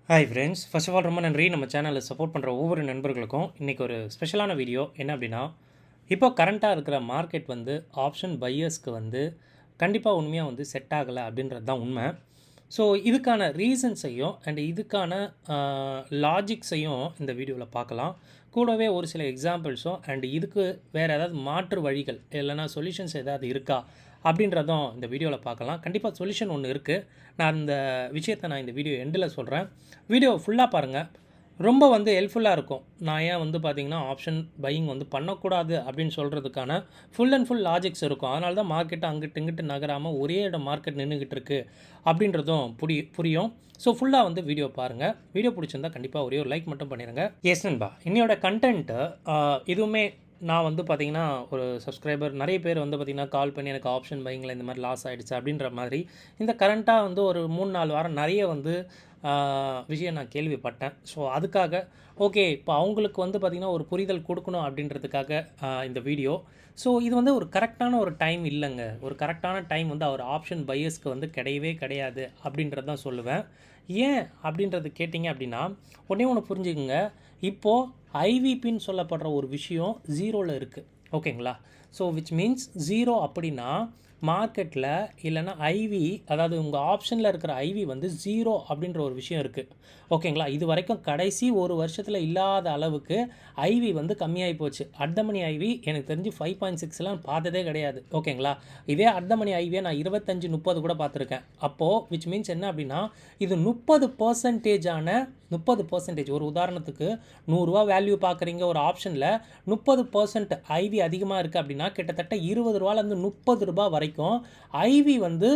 Hi friends, first of all ரொம்ப நன்றி நம்ம சேனலில் சப்போர்ட் பண்ணுற ஒவ்வொரு நண்பர்களுக்கும். இன்றைக்கி ஒரு ஸ்பெஷலான வீடியோ என்ன அப்படின்னா, இப்போ கரண்ட்டாக இருக்கிற மார்க்கெட் வந்து ஆப்ஷன் பையர்ஸ்க்கு வந்து கண்டிப்பாக உண்மையாக வந்து செட் ஆகலை அப்படின்றது தான் உண்மை. ஸோ இதுக்கான ரீசன்ஸையும் அண்ட் இதுக்கான லாஜிக்ஸையும் இந்த வீடியோவில் பார்க்கலாம். கூடவே ஒரு சில எக்ஸாம்பிள்ஸும் அண்ட் இதுக்கு வேறு ஏதாவது மாற்று வழிகள் இல்லைனா சொல்யூஷன்ஸ் ஏதாவது இருக்கா அப்படின்றதும் இந்த வீடியோவில் பார்க்கலாம். கண்டிப்பாக சொல்யூஷன் ஒன்று இருக்குது. நான் இந்த விஷயத்தை இந்த வீடியோ எண்டில் சொல்கிறேன். வீடியோ ஃபுல்லாக பாருங்கள், ரொம்ப வந்து ஹெல்ப்ஃபுல்லாக இருக்கும். நான் ஏன் வந்து பார்த்திங்கன்னா ஆப்ஷன் பையிங் வந்து பண்ணக்கூடாது அப்படின்னு சொல்கிறதுக்கான ஃபுல் அண்ட் ஃபுல் லாஜிக்ஸ் இருக்கும். அதனால தான் மார்க்கெட்டை அங்கிட்டு இங்கிட்டு நகராமல் ஒரே இடம் மார்க்கெட் நின்றுக்கிட்டு இருக்குது அப்படின்றதும் புரியும். ஸோ ஃபுல்லாக வந்து வீடியோ பாருங்கள். வீடியோ பிடிச்சிருந்தால் கண்டிப்பாக ஒரே ஒரு லைக் மட்டும் பண்ணிடுங்க. எஸ் நண்பா, இன்னையோட கண்டென்ட்டு இதுவுமே நான் வந்து பார்த்திங்கன்னா ஒரு சப்ஸ்கிரைபர் நிறைய பேர் வந்து பார்த்திங்கன்னா கால் பண்ணி எனக்கு ஆப்ஷன் பையிங்கில் இந்த மாதிரி லாஸ் ஆகிடுச்சு அப்படின்ற மாதிரி இந்த கரண்ட்டாக வந்து ஒரு 3-4 வாரம் நிறைய வந்து விஷயம் நான் கேள்விப்பட்டேன். ஸோ அதுக்காக ஓகே, இப்போ அவங்களுக்கு வந்து பார்த்திங்கன்னா ஒரு புரிதல் கொடுக்கணும் அப்படின்றதுக்காக இந்த வீடியோ. ஸோ இது வந்து ஒரு கரெக்டான ஒரு டைம் இல்லைங்க. ஒரு கரெக்டான டைம் வந்து அவர் ஆப்ஷன் பையர்ஸ்க்கு வந்து கிடையவே கிடையாது அப்படின்றது தான் சொல்லுவேன். ஏன் அப்படின்றது கேட்டிங்க அப்படின்னா, ஒன்றே ஒன்று புரிஞ்சுக்குங்க. இப்போது ஐவிபின்னு சொல்லப்படுற ஒரு விஷயம் ஜீரோவில் இருக்குது, ஓகேங்களா? ஸோ விச் மீன்ஸ் ஜீரோ அப்படின்னா மார்க்கெட்டில் இல்லைனா ஐவி, அதாவது உங்கள் ஆப்ஷனில் இருக்கிற ஐவி வந்து ஜீரோ அப்படின்ற ஒரு விஷயம் இருக்குது, ஓகேங்களா? இது வரைக்கும் கடைசி ஒரு வருஷத்தில் இல்லாத அளவுக்கு ஐவி வந்து கம்மியாகி போச்சு. அர்த்தமணி ஐவி எனக்கு தெரிஞ்சு 5.6 பார்த்ததே கிடையாது, ஓகேங்களா? இதே அர்த்தமணி ஐவியை நான் 25-30 கூட பார்த்துருக்கேன். அப்போது விச் மீன்ஸ் என்ன அப்படின்னா, இது 30% ஒரு உதாரணத்துக்கு 100 ரூபா வேல்யூ பார்க்குறீங்க ஒரு ஆப்ஷனில் 30% ஐவி அதிகமாக இருக்குது அப்படின்னா கிட்டத்தட்ட 20 ரூபாலேருந்து 30 ரூபா வரைக்கும் ஐவி வந்து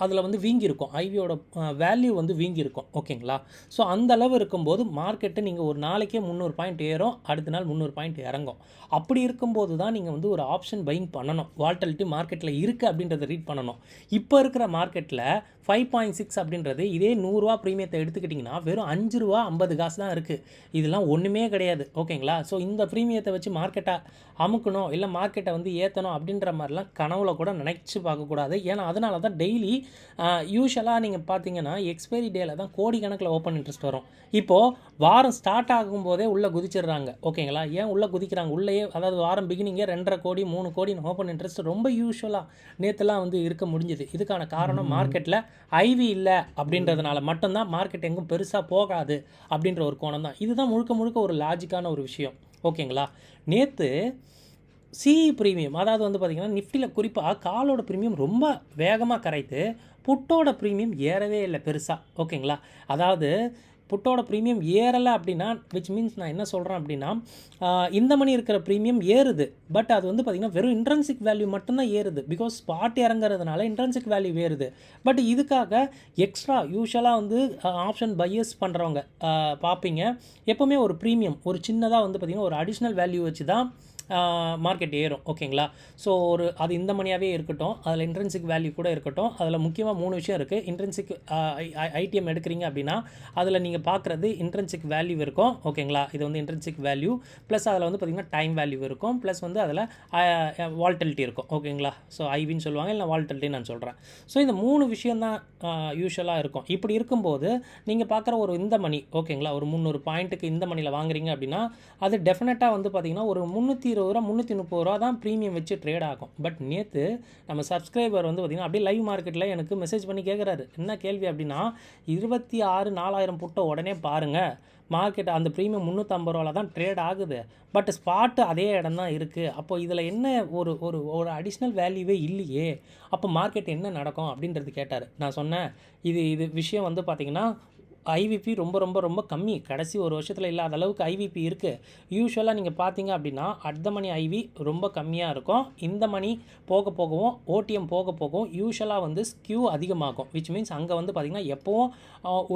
அதில் வந்து வீங்கியிருக்கும். ஐவியோட வேல்யூ வந்து வீங்கியிருக்கும், ஓகேங்களா? ஸோ அந்த அளவு இருக்கும்போது மார்க்கெட்டு நீங்கள் ஒரு நாளைக்கே 300 பாயிண்ட் ஏறும், அடுத்த நாள் 300 பாயிண்ட் இறங்கும். அப்படி இருக்கும்போது தான் நீங்கள் வந்து ஒரு ஆப்ஷன் பையிங் பண்ணணும். வால்டிலிட்டி மார்க்கெட்டில் இருக்குது அப்படின்றத ரீட் பண்ணணும். இப்போ இருக்கிற மார்க்கெட்டில் 5.6 அப்படின்றது இதே 100 ரூபா ப்ரீமியத்தை எடுத்துக்கிட்டிங்கன்னா வெறும் 5 ரூபா 50 காசு தான் இருக்குது. இதெல்லாம் ஒன்றுமே கிடையாது, ஓகேங்களா? ஸோ இந்த ப்ரீமியத்தை வச்சு மார்க்கெட்டை அமுக்கணும், இல்லை மார்க்கெட்டை வந்து ஏற்றணும் அப்படின்ற மாதிரிலாம் கனவுல கூட நினச்சி பார்க்கக்கூடாது. ஏன்னா அதனால தான் டெய்லி யூஷுவலாக நீங்கள் பார்த்தீங்கன்னா எக்ஸ்பைரி டேயில் தான் கோடிக்கணக்கில் ஓப்பன் இன்ட்ரெஸ்ட் வரும். இப்போது வாரம் ஸ்டார்ட் ஆகும்போதே உள்ளே குதிச்சிடுறாங்க, ஓகேங்களா? ஏன் உள்ளே குதிக்கிறாங்க? உள்ளேயே அதாவது வாரம் பிகினிங்கே 2.5 கோடி 3 கோடி ஓப்பன் இன்ட்ரெஸ்ட் ரொம்ப யூஷுவலாக நேற்றுலாம் வந்து இருக்க முடிஞ்சுது. இதுக்கான காரணம் மார்க்கெட்டில் ஐவி இல்லை அப்படின்றதுனால மட்டும்தான் மார்க்கெட் எங்கும் பெருசாக போகாது அப்படின்ற ஒரு கோணம் தான். இதுதான் முழுக்க முழுக்க ஒரு லாஜிக்கான ஒரு விஷயம், ஓகேங்களா? நேற்று சிஇ ப்ரீமியம், அதாவது வந்து பார்த்திங்கன்னா நிஃப்டியில் குறிப்பாக காலோட ப்ரீமியம் ரொம்ப வேகமாக கரைத்து புட்டோட ப்ரீமியம் ஏறவே இல்லை பெருசாக, ஓகேங்களா? அதாவது புட்டோட ப்ரீமியம் ஏறலை அப்படின்னா விச் மீன்ஸ் நான் என்ன சொல்கிறேன் அப்படின்னா, இந்த மணி இருக்கிற ப்ரீமியம் ஏறுது, பட் அது வந்து பார்த்திங்கன்னா வெறும் இன்ட்ரென்சிக் வேல்யூ மட்டும்தான் ஏறுது. பிகாஸ் ஸ்பாட் இறங்குறதுனால இன்ட்ரென்சிக் வேல்யூ ஏறுது. பட் இதுக்காக எக்ஸ்ட்ரா யூஷுவலாக வந்து ஆப்ஷன் பையர்ஸ் பண்ணுறவங்க பார்ப்பீங்க, எப்போவுமே ஒரு ப்ரீமியம் ஒரு சின்னதாக வந்து பார்த்திங்கன்னா ஒரு அடிஷ்னல் வேல்யூ வச்சு தான் மார்க்கெட் ஏறும், ஓகேங்களா? ஸோ அது இந்த மணியாகவே இருக்கட்டும், அதில் இன்ட்ரென்சிக் வேல்யூ கூட இருக்கட்டும். அதில் முக்கியமாக 3 விஷயம் இருக்குது. இன்ட்ரென்சிக் ஐடிஎம் எடுக்கிறீங்க அப்படின்னா அதில் நீங்கள் பார்க்குறது இன்ட்ரென்சிக் வேல்யூ இருக்கும், ஓகேங்களா? இது வந்து இன்ட்ரென்சிக் வேல்யூ ப்ளஸ் அதில் வந்து பார்த்திங்கன்னா டைம் வேல்யூ இருக்கும், ப்ளஸ் வந்து அதில் வால்டிலிட்டி இருக்கும், ஓகேங்களா? ஸோ ஐவின்னு சொல்லுவாங்க, இல்லை வால்டிலிட்டி நான் சொல்கிறேன். ஸோ இந்த 3 விஷயந்தான் யூஷுவலாக இருக்கும். இப்படி இருக்கும்போது நீங்கள் பார்க்குற ஒரு இந்த மணி, ஓகேங்களா, ஒரு 300 பாயிண்ட்டுக்கு இந்த மணியில் வாங்குறீங்க அப்படின்னா அது டெஃபினட்டாக வந்து பார்த்திங்கன்னா ஒரு 320 ரூபா 330 ரூபா தான் ப்ரீமியம் வச்சு ட்ரேட் ஆகும். பட் நேற்று நம்ம சப்ஸ்கிரைபர் வந்து பார்த்திங்கன்னா அப்படியே லைவ் மார்க்கெட்டில் எனக்கு மெசேஜ் பண்ணி கேட்குறாரு. என்ன கேள்வி அப்படின்னா, 26,000 புட்ட உடனே பாருங்கள், மார்க்கெட் அந்த ப்ரீமியம் 350 ரூபாவில் தான் ட்ரேட் ஆகுது, பட் ஸ்பாட்டு அதே இடம் தான் இருக்குது. அப்போ இதில் என்ன ஒரு ஒரு ஒரு அடிஷ்னல் வேல்யூவே இல்லையே, அப்போ மார்க்கெட் என்ன நடக்கும் அப்படின்றது கேட்டார். நான் சொன்னேன், இது விஷயம் வந்து பார்த்திங்கன்னா ஐவிபி ரொம்ப ரொம்ப ரொம்ப கம்மி, கடைசி ஒரு வருஷத்தில் இல்லாத அளவுக்கு ஐவிபி இருக்குது. யூஷுவலாக நீங்கள் பார்த்தீங்க அப்படின்னா அட் மணி ஐவி ரொம்ப கம்மியாக இருக்கும். இந்த மணி போக போகவும் ஓடிஎம் போக போகவும் யூஷுவலாக வந்து ஸ்கியூ அதிகமாகும். விச் மீன்ஸ் அங்கே வந்து பார்த்திங்கன்னா எப்போவும்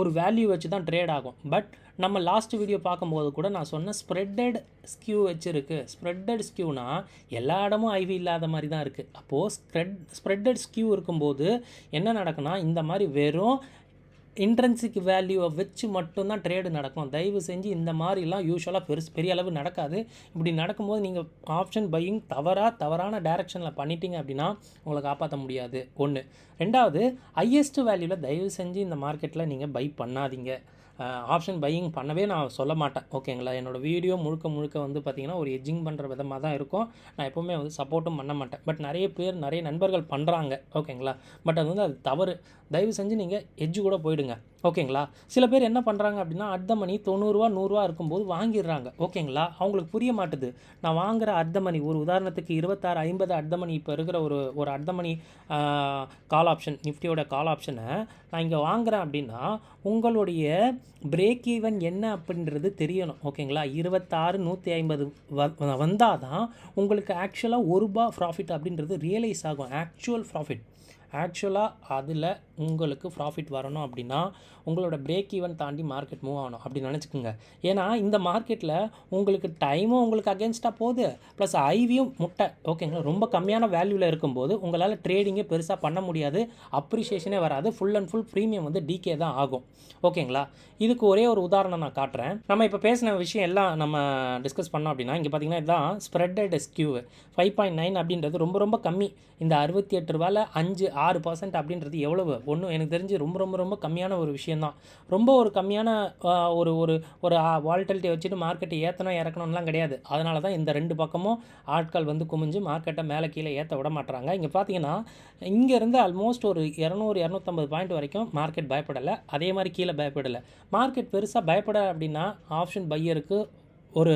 ஒரு வேல்யூ வச்சு தான் ட்ரேட் ஆகும். பட் நம்ம லாஸ்ட் வீடியோ பார்க்கும்போது கூட நான் சொன்னேன் ஸ்ப்ரெட்டட் ஸ்கியூ வச்சுருக்கு. ஸ்ப்ரெட்டட் ஸ்கியூனா எல்லா இடமும் ஐவி இல்லாத மாதிரி தான் இருக்குது. அப்போது ஸ்ப்ரெட்டட் ஸ்கியூ இருக்கும்போது என்ன நடக்குன்னா, இந்த மாதிரி வெறும் இன்ட்ரென்சிக் வேல்யூவை வச்சு மட்டும்தான் ட்ரேடு நடக்கும். தயவு செஞ்சு இந்த மாதிரிலாம் யூஷுவலாக பெரிய அளவு நடக்காது. இப்படி நடக்கும்போது நீங்கள் ஆப்ஷன் பையிங் தவறான டைரெக்ஷனில் பண்ணிட்டீங்க அப்படின்னா உங்களை காப்பாற்ற முடியாது. 1. 2வது, ஹையஸ்ட் வேல்யூவில் தயவு செஞ்சு இந்த மார்க்கெட்டில் நீங்கள் பை பண்ணாதீங்க. ஆப்ஷன் பையிங் பண்ணவே நான் சொல்ல மாட்டேன். ஓகேங்களா, என்னோடய வீடியோ முழுக்க முழுக்க வந்து பார்த்திங்கன்னா ஒரு எட்ஜிங் பண்ணுற விதமாக தான் இருக்கும். நான் எப்போவுமே வந்து சப்போர்ட்டும் பண்ண மாட்டேன். பட் நிறைய பேர் நிறைய நண்பர்கள் பண்ணுறாங்க. ஓகேங்களா, பட் அது வந்து அது தவறு. தயவு செஞ்சு நீங்கள் எட்ஜு கூட போயிடுங்க. ஓகேங்களா, சில பேர் என்ன பண்ணுறாங்க அப்படின்னா அட் த மணி 90 ரூபா 100 ரூபா இருக்கும்போது வாங்கிடுறாங்க. ஓகேங்களா, அவங்களுக்கு புரிய மாட்டுது. நான் வாங்குகிற அட் த மணி ஒரு உதாரணத்துக்கு 26 50 அட் த மணி இப்போ இருக்கிற ஒரு at the money call option, நிஃப்டியோட கால் ஆப்ஷனை நான் இங்கே வாங்குகிறேன் அப்படின்னா உங்களுடைய பிரேக் ஈவன் என்ன அப்படின்றது தெரியணும். ஓகேங்களா, 26 150 வந்தால் தான் உங்களுக்கு ஆக்சுவலாக ₹1 ப்ராஃபிட் அப்படின்றது ரியலைஸ் ஆகும். ஆக்சுவலாக அதில் உங்களுக்கு ப்ராஃபிட் வரணும் அப்படின்னா உங்களோட பிரேக் ஈவன் தாண்டி மார்க்கெட் மூவ் ஆகணும் அப்படின்னு நினச்சிக்கோங்க. ஏன்னா இந்த மார்க்கெட்டில் உங்களுக்கு டைமும் உங்களுக்கு அகேன்ஸ்டாக போகுது, ப்ளஸ் ஐவியும் முட்டை. ஓகேங்களா, ரொம்ப கம்மியான வேல்யூவில் இருக்கும்போது உங்களால் ட்ரேடிங்கே பெருசாக பண்ண முடியாது, அப்ரிஷியேஷனே வராது, ஃபுல் அண்ட் ஃபுல் ப்ரீமியம் வந்து டிகே தான் ஆகும். ஓகேங்களா, இதுக்கு ஒரே ஒரு உதாரணம் நான் காட்டுறேன். நம்ம இப்போ பேசின விஷயம் எல்லாம் நம்ம டிஸ்கஸ் பண்ணோம் அப்படின்னா இங்கே பார்த்தீங்கன்னா இதுதான் ஸ்ப்ரெட்டட் ஸ்கியூ 5.9 அப்படின்றது ரொம்ப ரொம்ப கம்மி. இந்த 68 ரூபாயில் 5-6% அப்படின்றது எவ்வளவு? ஒன்றும் எனக்கு தெரிஞ்சு ரொம்ப ரொம்ப ரொம்ப கம்மியான ஒரு விஷயந்தான். ரொம்ப ஒரு கம்மியான ஒரு ஒரு ஒரு வால்டிலிட்டியை வச்சுட்டு மார்க்கெட்டை ஏற்றணும் இறக்கணும்லாம் கிடையாது. அதனால தான் இந்த 2 பக்கமும் ஆட்கள் வந்து குமிஞ்சு மார்க்கெட்டை மேலே கீழே ஏற்ற விட மாட்டுறாங்க. இங்கே பார்த்தீங்கன்னா இங்கேருந்து ஆல்மோஸ்ட் ஒரு 200-250 பாயிண்ட் வரைக்கும் மார்க்கெட் பயப்படலை, அதே மாதிரி கீழே பயப்படலை. மார்க்கெட் பெருசாக பயப்பட அப்படின்னா ஆப்ஷன் பையருக்கு ஒரு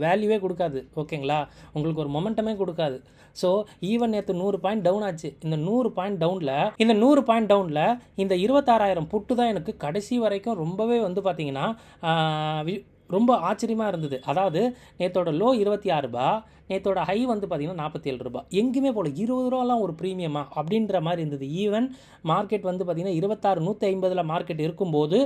வேல்யூவே கொடுக்காது. ஓகேங்களா, உங்களுக்கு ஒரு மொமெண்டமே கொடுக்காது. ஸோ ஈவன் நேற்று 100 பாயிண்ட் டவுன் ஆச்சு. இந்த 100 பாயிண்ட் டவுனில் இந்த 26,000 புட்டு தான் எனக்கு கடைசி வரைக்கும் ரொம்பவே வந்து பார்த்திங்கன்னா ரொம்ப ஆச்சரியமாக இருந்தது. அதாவது நேற்றோட லோ 26 ரூபா, நேற்றோட ஹை வந்து பார்த்திங்கன்னா 47 ரூபா. எங்கேயுமே போல் 20 ரூபாலாம் ஒரு ப்ரீமியமா அப்படின்ற மாதிரி இருந்தது. ஈவன் மார்க்கெட் வந்து பார்த்திங்கன்னா 26 150 மார்க்கெட் இருக்கும்போது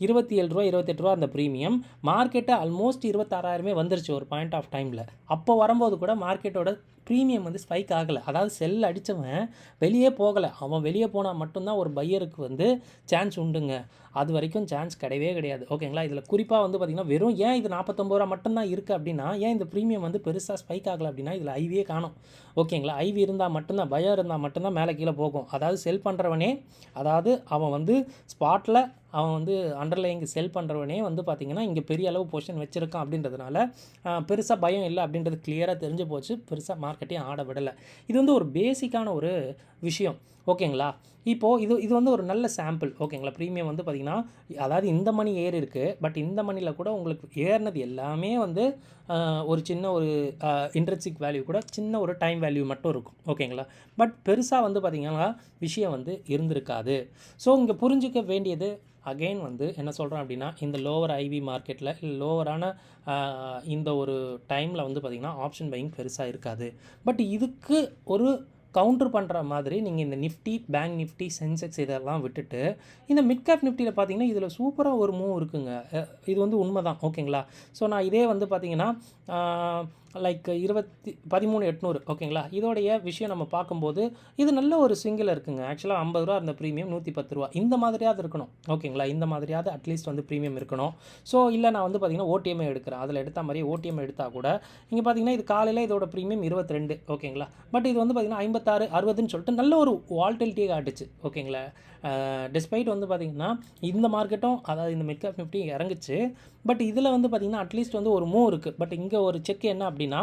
27 ரூபா 28 ரூபா அந்த ப்ரீமியம். மார்க்கெட்டு ஆல்மோஸ்ட் 26,000 வந்துருச்சு ஒரு பாயிண்ட் ஆஃப் டைமில். அப்போ வரும்போது கூட மார்க்கெட்டோட ப்ரீமியம் வந்து ஸ்பைக் ஆகலை. அதாவது செல் அடித்தவன் வெளியே போகலை. அவன் வெளியே போனால் மட்டும்தான் ஒரு பையருக்கு வந்து சான்ஸ் உண்டுங்க. அது வரைக்கும் சான்ஸ் கிடையவே கிடையாது. ஓகேங்களா, இதில் குறிப்பாக வந்து பார்த்திங்கன்னா வெறும் ஏன் இது 49 ரூபா மட்டும்தான் இருக்குது அப்படின்னா, ஏன் இந்த ப்ரீமியம் வந்து பெருசாக ஸ்பைக் ஆகலை அப்படின்னா இதில் ஐவியே காணும். ஓகேங்களா, ஐவி இருந்தால் மட்டும்தான், பயம் இருந்தால் மட்டும்தான் மேலே கீழே போகும். அதாவது செல் பண்ணுறவனே, அதாவது அவன் வந்து ஸ்பாட்டில் அவன் வந்து அண்டர்லைங் செல் பண்ணுறவனே வந்து பார்த்திங்கன்னா இங்கே பெரிய அளவு பொசிஷன் வச்சுருக்கான் அப்படின்றதுனால பெருசாக பயம் இல்லை அப்படின்றது கிளியராக தெரிஞ்சு போச்சு. பெருசாக மார்க்கெட்டையும் ஆட விடலை. இது வந்து ஒரு பேசிக்கான ஒரு விஷயம். ஓகேங்களா, இப்போது இது வந்து ஒரு நல்ல சாம்பிள். ஓகேங்களா, ப்ரீமியம் வந்து பார்த்திங்கன்னா அதாவது இந்த மணி ஏறி இருக்குது. பட் இந்த மணியில் கூட உங்களுக்கு ஏறினது எல்லாமே வந்து ஒரு சின்ன ஒரு இன்ட்ரெஸ்டிக் வேல்யூ கூட சின்ன ஒரு டைம் வேல்யூ மட்டும் இருக்கும். ஓகேங்களா, பட் பெருசாக வந்து பார்த்திங்கன்னா விஷயம் வந்து இருந்திருக்காது. ஸோ இங்கே புரிஞ்சிக்க வேண்டியது அகெயின் வந்து என்ன சொல்கிறேன் அப்படின்னா இந்த லோவர் ஐவி மார்க்கெட்டில் லோவரான இந்த ஒரு டைமில் வந்து பார்த்திங்கன்னா ஆப்ஷன் பையிங் பெருசாக இருக்காது. பட் இதுக்கு ஒரு கவுண்டர் பண்ணுற மாதிரி நீங்கள் இந்த நிஃப்டி, பேங்க் நிஃப்டி, சென்செக்ஸ் இதெல்லாம் விட்டுட்டு இந்த மிட் கேப் நிஃப்டியில் பார்த்தீங்கன்னா இதில் சூப்பராக ஒரு மூவ் இருக்குங்க. இது வந்து உண்மை தான். ஓகேங்களா, ஸோ நான் இதே வந்து பார்த்திங்கன்னா லைக் 13,800 ஓகேங்களா, இதோடைய விஷயம் நம்ம பார்க்கும்போது இது நல்ல ஒரு சிங்கிள் இருக்குங்க. ஆக்சுவலாக 50 ரூபா இருந்த ப்ரீமியம் 110 ரூபா இந்த மாதிரியாவது இருக்கணும். ஓகேங்களா, இந்த மாதிரியாவது அட்லீஸ்ட் வந்து ப்ரீமியம் இருக்கணும். ஸோ இல்லை நான் வந்து பார்த்திங்கன்னா ஓடிஎம்ஐ எடுக்கிறேன், அதில் எடுத்த மாதிரியே ஓடிஎம் எடுத்தால் கூட இங்கே பார்த்திங்கன்னா இது காலையில் இதோட ப்ரீமியம் 22. ஓகேங்களா, பட் இது வந்து பார்த்திங்கன்னா 56 60ன்னு சொல்லிட்டு நல்ல ஒரு வால்டிலிட்டியை காட்டுச்சு. ஓகேங்களா, டிஸ்பைட் வந்து பார்த்திங்கன்னா இந்த மார்க்கெட்டும் அதாவது இந்த மிட் கேப் நிஃப்டி இறங்குச்சு. பட் இதில் வந்து பார்த்திங்கன்னா அட்லீஸ்ட் வந்து ஒரு மூவ் இருக்குது. பட் இங்கே ஒரு செக் என்ன அப்படின்னா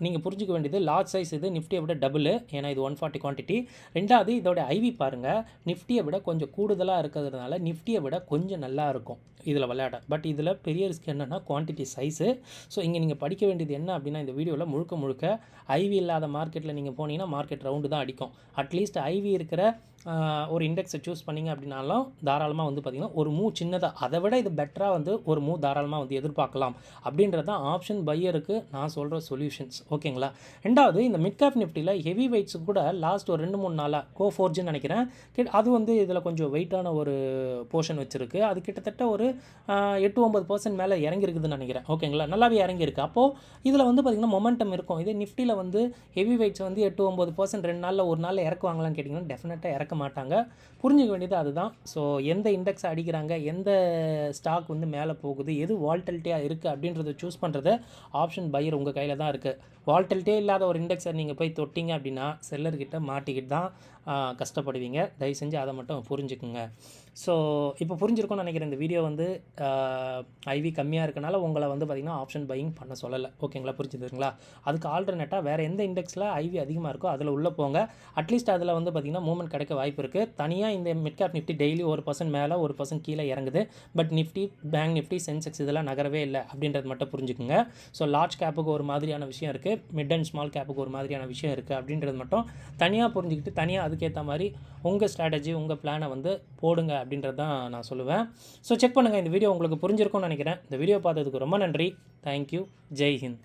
நீங்கள் புரிஞ்சிக்க வேண்டியது லார்ஜ் சைஸ் இது நிஃப்டியை விட டபுள். ஏன்னா இது 140 குவான்டிட்டி. ரெண்டாவது இதோட ஐவி பாருங்கள், நிஃப்டியை விட கொஞ்சம் கூடுதலாக இருக்கிறதுனால நிஃப்டியை விட கொஞ்சம் நல்லா இருக்கும் இதில் விளையாட. பட் இதில் பெரிய ரிஸ்க் என்னென்னா குவான்டிட்டி சைஸு. ஸோ இங்கே நீங்கள் படிக்க வேண்டியது என்ன அப்படின்னா இந்த வீடியோவில் முழுக்க ஐவி இல்லாத மார்க்கெட்டில் நீங்கள் போனீங்கன்னா மார்க்கெட் ரவுண்டு தான் அடிக்கும். அட்லீஸ்ட் ஐவி இருக்கிற ஒரு இண்டெக்ஸை சூஸ் பண்ணிங்க அப்படின்னாலும் தாராளமாக வந்து பார்த்திங்கன்னா ஒரு மூவ் சின்னதாக அதை விட இது பெட்டராக வந்து ஒரு மூவ் தாராளமாக வந்து எதிர்பார்க்கலாம் அப்படின்றது தான் ஆப்ஷன் பையருக்கு நான் சொல்கிற சொல்யூஷன்ஸ். ஓகேங்களா, ரெண்டாவது இந்த மிட் கேப் நிஃப்டியில் ஹெவி வெயிட்ஸு கூட லாஸ்ட் ஒரு 2-3 நாளாக கோஃபோர்ஜுன்னு நினைக்கிறேன், அது வந்து இதில் கொஞ்சம் வெயிட்டான ஒரு போர்ஷன் வச்சுருக்கு. அது கிட்டத்தட்ட ஒரு 8-9% மேலே இறங்கியிருக்குதுன்னு நினைக்கிறேன். ஓகேங்களா, நல்லாவே இறங்கியிருக்கு. அப்போது இதில் வந்து பார்த்திங்கன்னா மொமெண்டம் இருக்கும். இதே நிஃப்டியில் வந்து ஹெவி வெயிட்ஸ் வந்து 8-9% 2 நாளில் ஒரு நாளில் இறக்குவாங்களான்னு கேட்டிங்கன்னா டெஃபினட்டாக இறக்க மாட்டாங்க. புரிஞ்சுக்க வேண்டியது அதுதான். ஸோ எந்த இண்டெக்ஸ் அடிக்கிறாங்க, எந்த ஸ்டாக் வந்து மேலே போகுது, எது வால்டிலிட்டியாக இருக்குது அப்படின்றத சூஸ் பண்ணுறது ஆப்ஷன் பையர் உங்கள் கையில் தான் இருக்குது. வால்டிலிட்டியே இல்லாத ஒரு இண்டெக்ஸை நீங்கள் போய் தொட்டிங்க அப்படின்னா செல்லர்கிட்ட மாட்டிக்கிட்டு தான் கஷ்டப்படுவீங்க. தயவு செஞ்சு அதை மட்டும் புரிஞ்சுக்குங்க. ஸோ இப்போ புரிஞ்சிருக்கும்னு நினைக்கிறேன். இந்த வீடியோ வந்து ஐவி கம்மியாக இருக்கனால உங்களை வந்து பார்த்திங்கன்னா ஆப்ஷன் பையிங் பண்ண சொல்லலை. ஓகேங்களா, புரிஞ்சுதுங்களா? அதுக்கு ஆல்டர்னேட்டாக வேறு எந்த இண்டெக்ஸில் ஐவி அதிகமாக இருக்கோ அதில் உள்ளே போங்க. அட்லீஸ்ட் அதில் வந்து பார்த்திங்கன்னா மூவ்மெண்ட் கிடைக்க வாய்ப்பு இருக்குது. தனியாக இந்த மிட் கேப் நிஃப்டி டெய்லி 1% மேலே 1% கீழே இறங்குது. But Nifty, bank Nifty, Sensex இதெல்லாம் நகரவே இல்லை அப்படின்றது மட்டும் புரிஞ்சுக்குங்க. ஸோ லார்ஜ் கேப்புக்கு ஒரு மாதிரியான விஷயம் இருக்குது, மிட் அண்ட் ஸ்மால் கேப்புக்கு ஒரு மாதிரியான விஷயம் இருக்குது அப்படின்றது மட்டும் தனியாக புரிஞ்சுக்கிட்டு தனியாக அதுக்கேற்ற மாதிரி உங்கள் ஸ்ட்ராட்டஜி, உங்கள் பிளானை வந்து போடுங்க அப்படின்றது தான் நான் சொல்லுவேன். ஸோ செக் பண்ணுங்கள். இந்த வீடியோ உங்களுக்கு புரிஞ்சிருக்கும்னு நினைக்கிறேன். இந்த வீடியோ பார்த்ததுக்கு ரொம்ப நன்றி. தேங்க்யூ. ஜெய் ஹிந்த்.